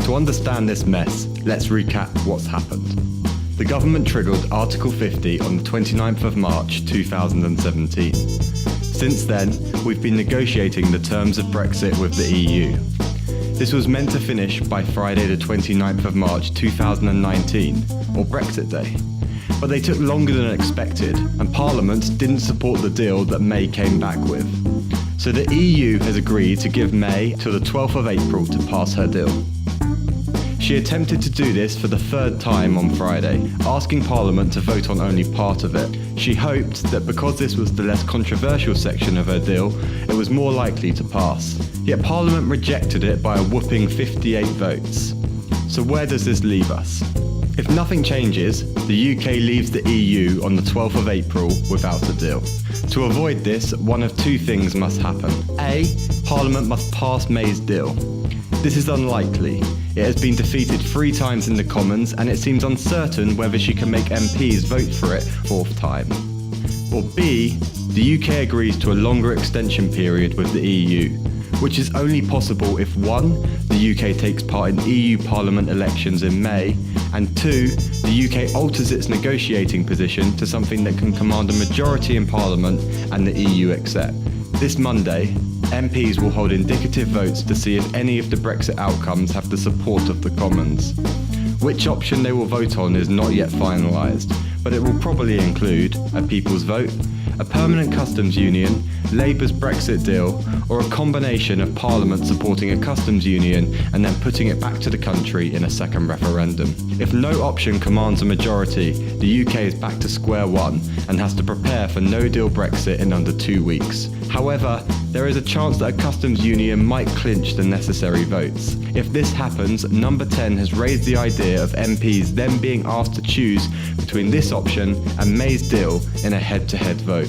To understand this mess, let's recap what's happened. The government triggered Article 50 on the 29th of March 2017. Since then, we've been negotiating the terms of Brexit with the EU. This was meant to finish by Friday the 29th of March 2019, or Brexit Day. But they took longer than expected, and Parliament didn't support the deal that May came back with. So the EU has agreed to give May till the 12th of April to pass her deal. She attempted to do this for the third time on Friday, asking Parliament to vote on only part of it. She hoped that because this was the less controversial section of her deal, it was more likely to pass. Yet Parliament rejected it by a whopping 58 votes. So where does this leave us? If nothing changes, the UK leaves the EU on the 12th of April without a deal. To avoid this, one of two things must happen. A, Parliament must pass May's deal. This is unlikely. It has been defeated 3 times in the Commons, and it seems uncertain whether she can make MPs vote for it 4th time. Or B, the UK agrees to a longer extension period with the EU, which is only possible if 1, the UK takes part in EU Parliament elections in May, and 2, the UK alters its negotiating position to something that can command a majority in Parliament and the EU accept. This Monday, MPs will hold indicative votes to see if any of the Brexit outcomes have the support of the Commons. Which option they will vote on is not yet finalised, but it will probably include a people's vote, a permanent customs union, Labour's Brexit deal, or a combination of Parliament supporting a customs union and then putting it back to the country in a second referendum. If no option commands a majority, the UK is back to square one and has to prepare for no-deal Brexit in under 2 weeks. However, there is a chance that a customs union might clinch the necessary votes. If this happens, Number 10 has raised the idea of MPs then being asked to choose between this option and May's deal in a head-to-head vote.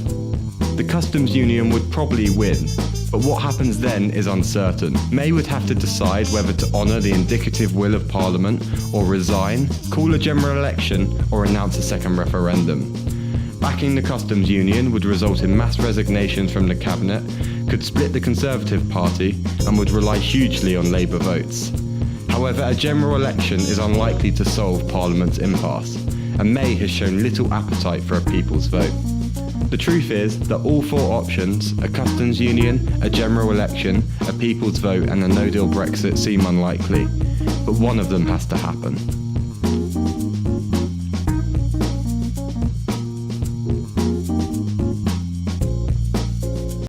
The customs union would probably win, but what happens then is uncertain. May would have to decide whether to honour the indicative will of Parliament, or resign, call a general election, or announce a second referendum. Backing the customs union would result in mass resignations from the cabinet, could split the Conservative Party, and would rely hugely on Labour votes. However, a general election is unlikely to solve Parliament's impasse, and May has shown little appetite for a people's vote. The truth is that all 4 options, a customs union, a general election, a people's vote and a no-deal Brexit seem unlikely, but one of them has to happen.